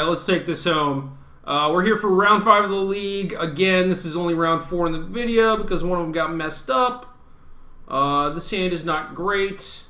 let's take this home. We're here for round 5 of the league. Again, this is only round 4 in the video because one of them got messed up. This hand is not great.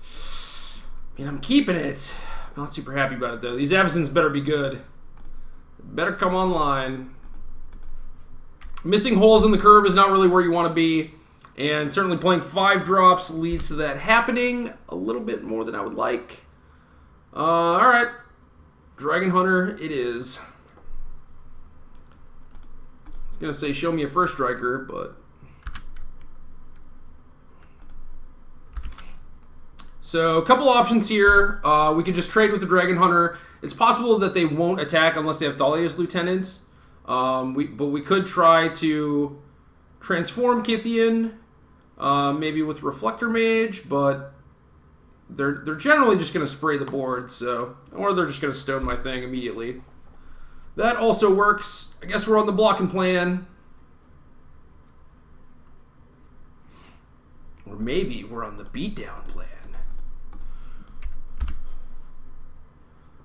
I mean, I'm keeping it. I'm not super happy about it, though. These Avacens better be good. Better come online. Missing holes in the curve is not really where you want to be. And certainly playing 5 drops leads to that happening a little bit more than I would like. Alright. Dragon Hunter it is. I was going to say show me a first striker, but... So, a couple options here. We could just trade with the Dragon Hunter. It's possible that they won't attack unless they have Thalia's Lieutenant. But we could try to transform Kythian, maybe with Reflector Mage, but they're generally just going to spray the board, so, or they're just going to stone my thing immediately. That also works. I guess we're on the blocking plan. Or maybe we're on the beatdown plan.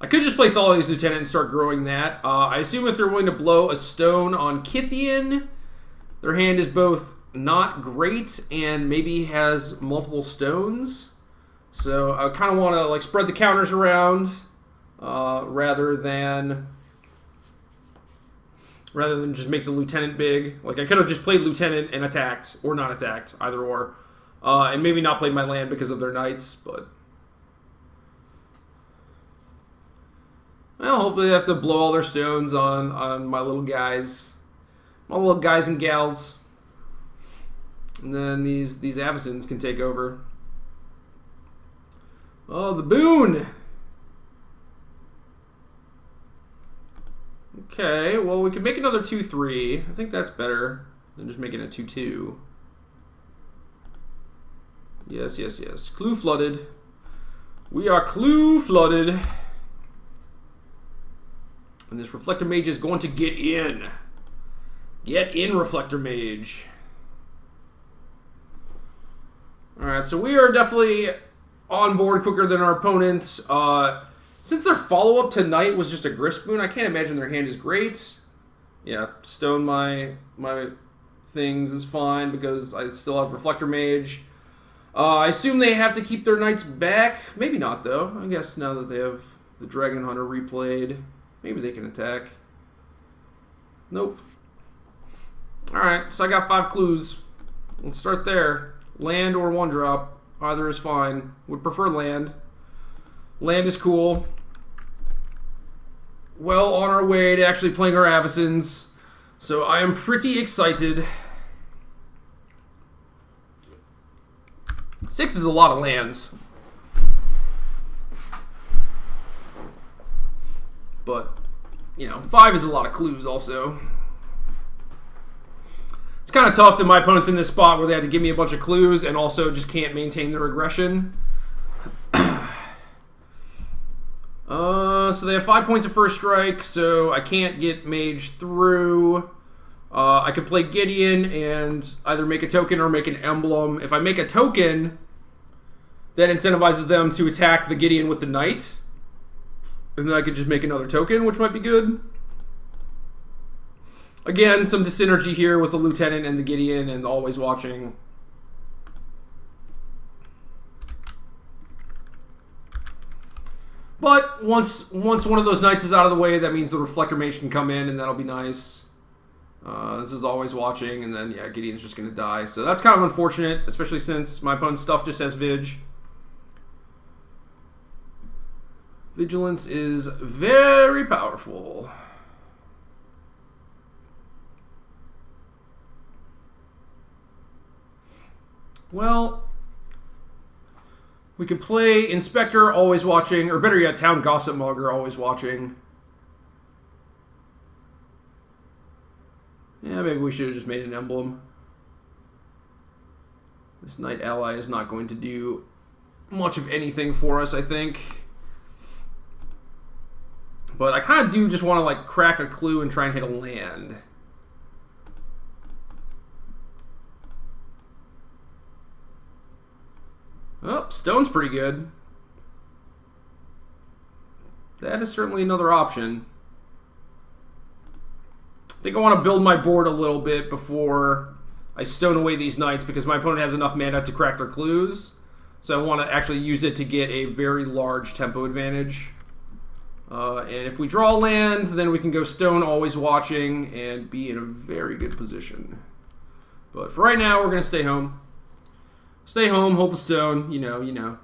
I could just play Thalia's Lieutenant and start growing that. I assume if they're willing to blow a stone on Kythian, their hand is both not great and maybe has multiple stones. So I kind of want to like spread the counters around rather than just make the Lieutenant big. Like I could have just played Lieutenant and attacked, or not attacked, either or. And maybe not played my land because of their knights, but... Well, hopefully they have to blow all their stones on my little guys. My little guys and gals. And then these Avacens can take over. Oh, the boon! Okay, well, we could make another 2-3. I think that's better than just making a 2-2. Yes, yes, yes. Clue flooded. We are clue flooded. And this Reflector Mage is going to get in. Get in, Reflector Mage. Alright, so we are definitely on board quicker than our opponents. Since their follow-up tonight was just a Grist Boon, I can't imagine their hand is great. Yeah, stone my things is fine because I still have Reflector Mage. I assume they have to keep their knights back. Maybe not, though. I guess now that they have the Dragon Hunter replayed... Maybe they can attack. Nope. Alright, so I got 5 clues. Let's start there. Land or 1-drop. Either is fine. Would prefer land. Land is cool. Well on our way to actually playing our Avacens. So I am pretty excited. 6 is a lot of lands. But, you know, 5 is a lot of clues also. It's kind of tough that my opponent's in this spot where they had to give me a bunch of clues and also just can't maintain their aggression. So they have 5 points of first strike, so I can't get Mage through. I could play Gideon and either make a token or make an emblem. If I make a token, that incentivizes them to attack the Gideon with the Knight. And then I could just make another token, which might be good. Again, some dyssynergy here with the Lieutenant and the Gideon and the Always Watching. But once one of those knights is out of the way, that means the Reflector Mage can come in, and that'll be nice. This is Always Watching, and then, yeah, Gideon's just going to die. So that's kind of unfortunate, especially since my opponent's stuff just has Vig. Vigilance is very powerful. Well, we could play Inspector, Always Watching, or better yet, Town Gossip Mugger, Always Watching. Yeah, maybe we should have just made an emblem. This Knight Ally is not going to do much of anything for us, I think. But I kind of do just want to, like, crack a clue and try and hit a land. Oh, stone's pretty good. That is certainly another option. think I want to build my board a little bit before I stone away these knights because my opponent has enough mana to crack their clues. So I want to actually use it to get a very large tempo advantage. And if we draw land, then we can go stone, always watching, and be in a very good position. But for right now, we're going to stay home. Stay home, hold the stone, you know,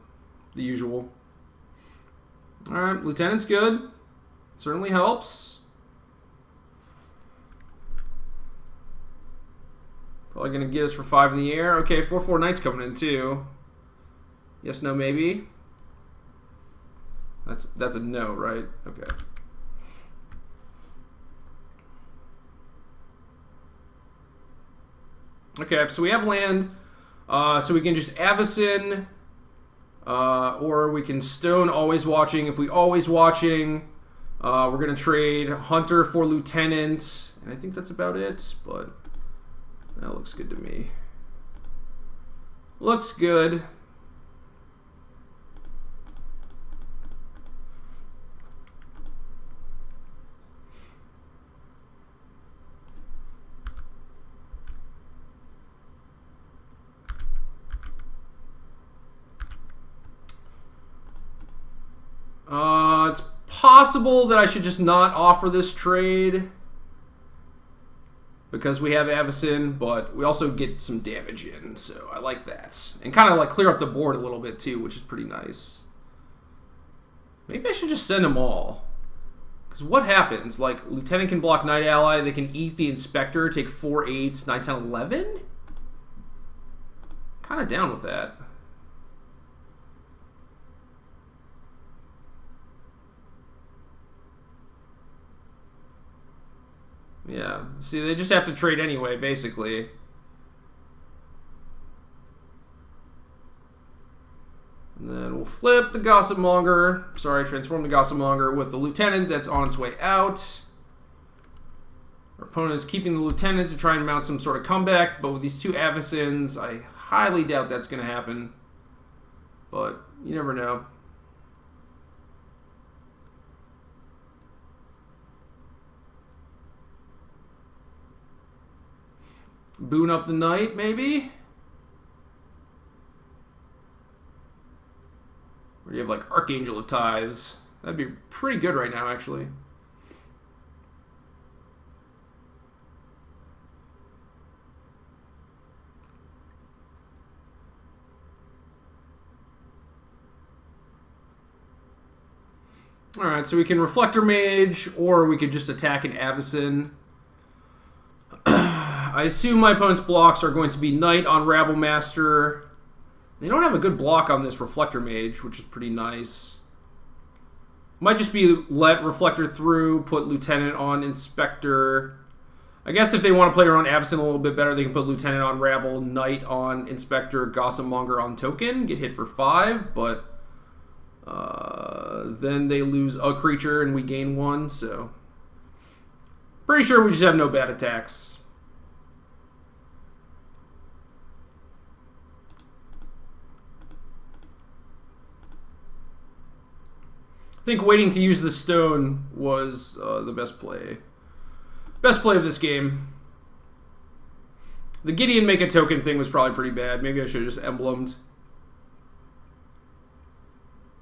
the usual. Alright, Lieutenant's good. Certainly helps. Probably going to get us for 5 in the air. Okay, 4/4 Knights coming in too. Yes, no, maybe. That's a no, right? Okay. Okay, so we have land. So we can just Avacyn, or we can stone always watching. If we always watching, we're going to trade Hunter for Lieutenant. And I think that's about it, but that looks good to me. Looks good. It's possible that I should just not offer this trade because we have Avacyn, but we also get some damage in, so I like that. And kind of like clear up the board a little bit too, which is pretty nice. Maybe I should just send them all. Because what happens? Like, Lieutenant can block Knight Ally, they can eat the Inspector, take 4 8s, 9, 10, 11? Kind of down with that. Yeah, see, they just have to trade anyway, basically. And then we'll flip the Gossip Monger. Sorry, transform the Gossip Monger with the Lieutenant that's on its way out. Our opponent is keeping the Lieutenant to try and mount some sort of comeback, but with these 2 Avacyns, I highly doubt that's going to happen. But you never know. Boon up the Knight, maybe? Or do you have, like, Archangel of Tithes? That'd be pretty good right now, actually. Alright, so we can Reflector Mage, or we could just attack an Avacyn. I assume my opponent's blocks are going to be Knight on Rabble Master. They don't have a good block on this Reflector Mage, which is pretty nice. Might just be let Reflector through, put Lieutenant on Inspector. I guess if they want to play around Avacyn a little bit better, they can put Lieutenant on Rabble, Knight on Inspector, Gossip Monger on Token, get hit for 5, but then they lose a creature and we gain 1, so pretty sure we just have no bad attacks. I think waiting to use the stone was the best play. Best play of this game. The Gideon make a token thing was probably pretty bad. Maybe I should have just emblemed.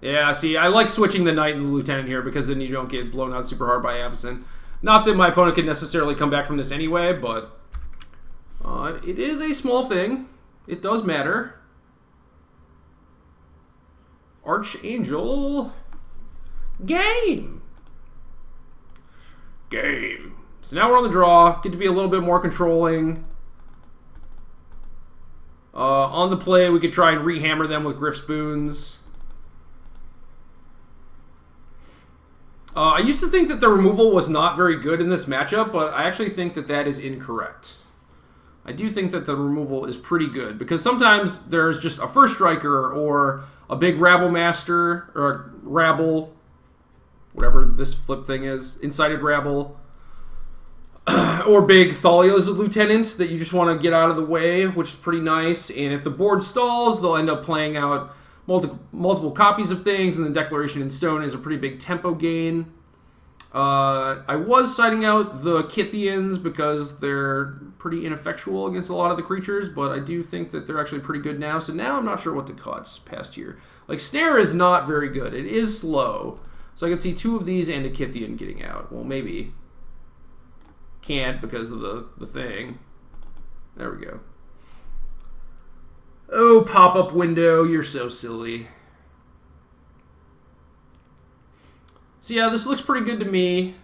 Yeah, see, I like switching the Knight and the Lieutenant here because then you don't get blown out super hard by Avacyn. Not that my opponent can necessarily come back from this anyway, but it is a small thing. It does matter. Archangel... Game! So now we're on the draw. Get to be a little bit more controlling. On the play, we could try and rehammer them with Griff Spoons. I used to think that the removal was not very good in this matchup, but I actually think that that is incorrect. I do think that the removal is pretty good, because sometimes there's just a first striker or a big Rabble Master, or a Rabble, whatever this flip thing is, Incited Rabble, or big Thalia's Lieutenant that you just want to get out of the way, which is pretty nice. And if the board stalls, they'll end up playing out multiple copies of things, and then Declaration in Stone is a pretty big tempo gain. I was citing out the Kithians because they're pretty ineffectual against a lot of the creatures, but I do think that they're actually pretty good now. So now I'm not sure what to cut past here. Like, Snare is not very good. It is slow. So I can see 2 of these and a Kithian getting out. Well, maybe. Can't because of the thing. There we go. Oh, pop-up window. You're so silly. So yeah, this looks pretty good to me.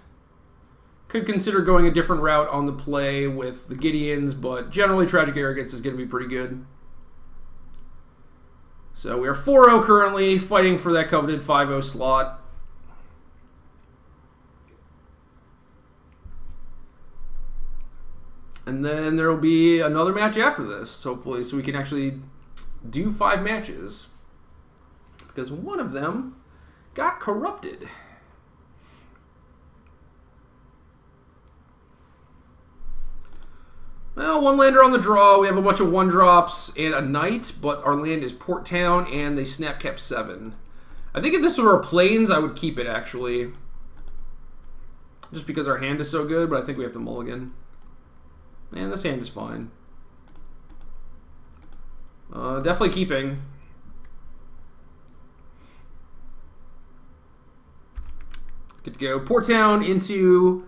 Could consider going a different route on the play with the Gideons, but generally Tragic Arrogance is going to be pretty good. So we are 4-0 currently, fighting for that coveted 5-0 slot. And then there will be another match after this, hopefully, so we can actually do 5 matches. Because one of them got corrupted. Well, 1 lander on the draw. We have a bunch of 1-drops and a knight, but our land is Port Town, and they snap cap 7. I think if this were a plains, I would keep it, actually. Just because our hand is so good, but I think we have to mulligan. Man, this hand is fine. Definitely keeping. Good to go. Port Town into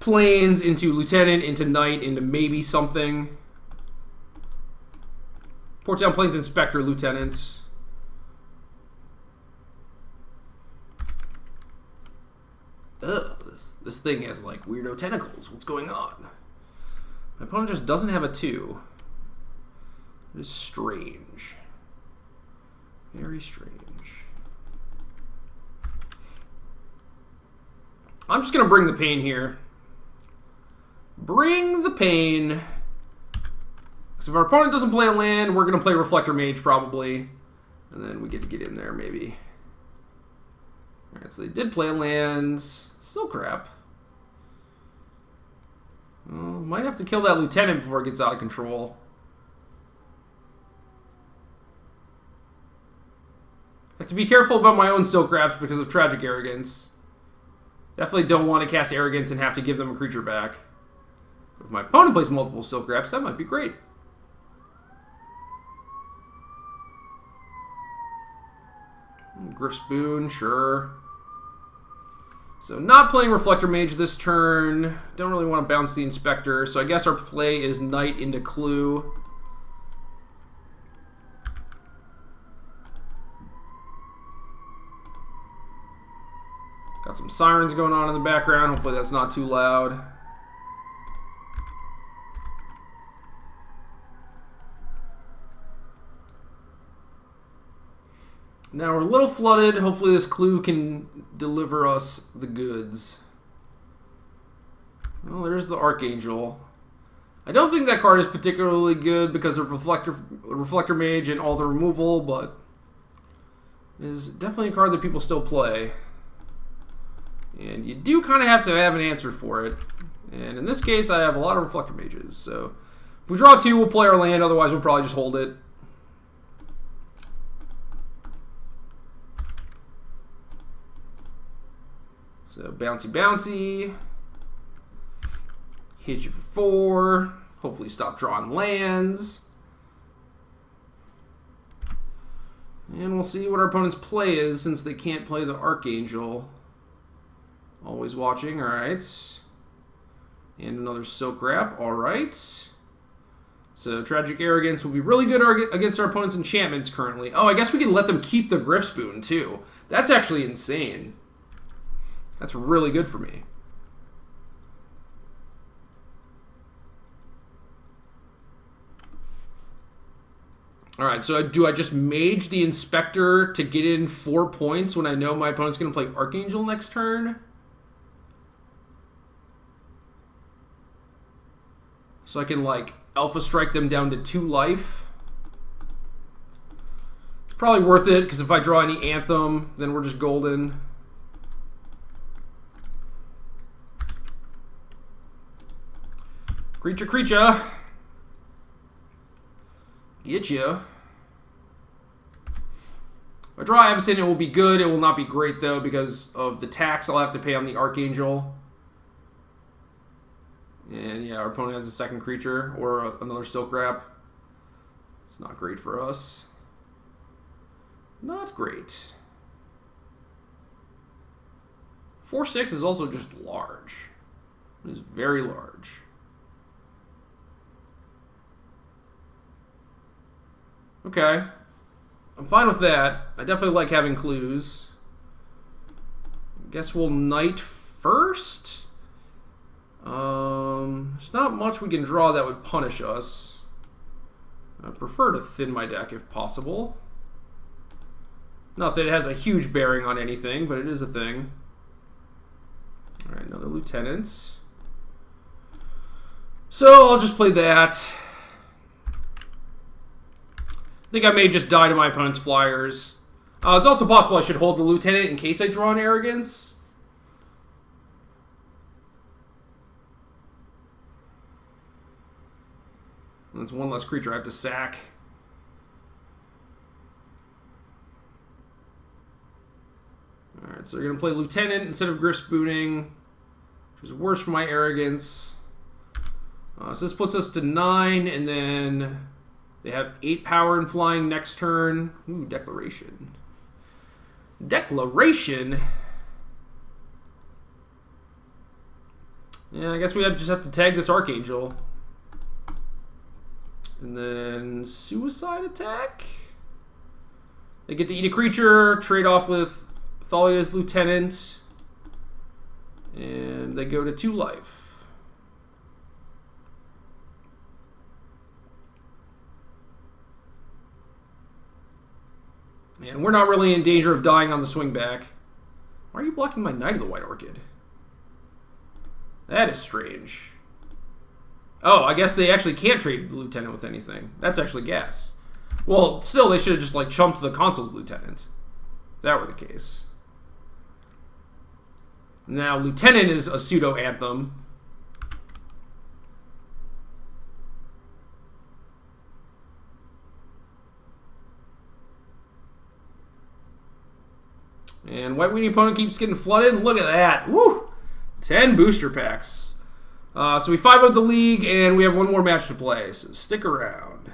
plains, into lieutenant, into knight, into maybe something. Port Town, plains, inspector, lieutenant. Ugh, this thing has like weirdo tentacles. What's going on? My opponent just doesn't have a 2. It is strange. Very strange. I'm just going to bring the pain here. Bring the pain. So if our opponent doesn't play a land, we're going to play Reflector Mage probably. And then we get to get in there maybe. Alright, so they did play lands. Still crap. Might have to kill that lieutenant before it gets out of control. Have to be careful about my own Silk Wraps because of Tragic Arrogance. Definitely don't want to cast Arrogance and have to give them a creature back. If my opponent plays multiple Silk Wraps, that might be great. Griff Spoon, sure. So not playing Reflector Mage this turn. Don't really want to bounce the Inspector, so I guess our play is Knight into Clue. Got some sirens going on in the background. Hopefully that's not too loud. Now we're a little flooded. Hopefully this Clue can deliver us the goods. Well, there's the Archangel. I don't think that card is particularly good because of Reflector Mage and all the removal, but it is definitely a card that people still play. And you do kind of have to have an answer for it. And in this case, I have a lot of Reflector Mages. So if we draw 2, we'll play our land. Otherwise, we'll probably just hold it. So bouncy, bouncy. Hit you for 4. Hopefully stop drawing lands. And we'll see what our opponent's play is since they can't play the Archangel. Always watching, alright. And another Silk Wrap, alright. So Tragic Arrogance will be really good against our opponent's enchantments currently. Oh, I guess we can let them keep the Griff Spoon too. That's actually insane. That's really good for me. Alright, so do I just Mage the Inspector to get in 4 points when I know my opponent's going to play Archangel next turn? So I can, like, Alpha Strike them down to 2 life. It's probably worth it, because if I draw any Anthem, then we're just golden. Creature, creature. Get ya. I draw Avacyn, it will be good. It will not be great, though, because of the tax I'll have to pay on the Archangel. And, yeah, our opponent has a second creature or another Silk Wrap. It's not great for us. Not great. 4/6 is also just large. It is very large. Okay. I'm fine with that. I definitely like having clues. Guess we'll Knight first. There's not much we can draw that would punish us. I prefer to thin my deck if possible. Not that it has a huge bearing on anything, but it is a thing. Alright, another Lieutenant. So I'll just play that. I think I may just die to my opponent's flyers. It's also possible I should hold the Lieutenant in case I draw an Arrogance. That's one less creature I have to sack. Alright, so they're going to play Lieutenant instead of Griff Spooning, which is worse for my Arrogance. So this puts us to 9, and then they have 8 power and flying next turn. Ooh, Declaration. Declaration? Yeah, I guess we just have to tag this Archangel. And then Suicide Attack? They get to eat a creature, trade off with Thalia's Lieutenant, and they go to 2 life. And we're not really in danger of dying on the swing back. Why are you blocking my Knight of the White Orchid? That is strange. Oh, I guess they actually can't trade the Lieutenant with anything. That's actually gas. Well, still, they should have just, like, chumped the Consul's Lieutenant. If that were the case. Now, Lieutenant is a pseudo-anthem. And White Weenie opponent keeps getting flooded. Look at that. Woo! 10 booster packs. So we 5-0'd the league, and we have one more match to play, so stick around.